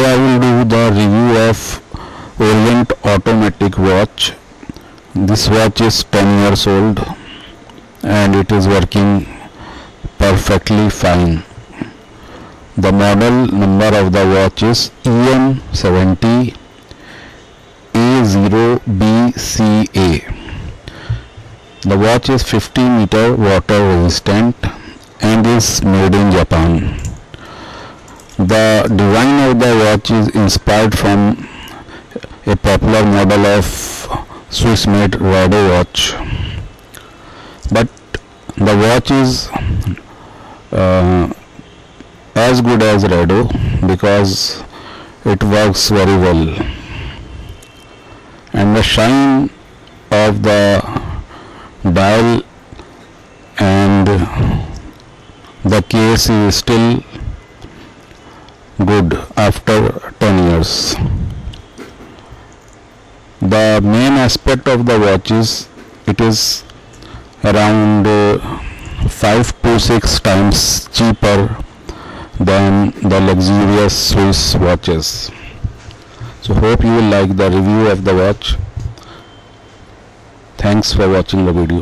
Today I will do the review of Orient automatic watch. This watch is 10 years old and it is working perfectly fine. The model number of the watch is EM70-A0-B-CA. The watch is 50 meter water resistant and is made in Japan. The design of the watch is inspired from a popular model of Swiss-made Rado watch, but the watch is as good as Rado because it works very well, and the shine of the dial and the case is still good after 10 years. The main aspect of the watch is it is around 5 to 6 times cheaper than the luxurious Swiss watches. So hope you will like the review of the watch. Thanks for watching the video.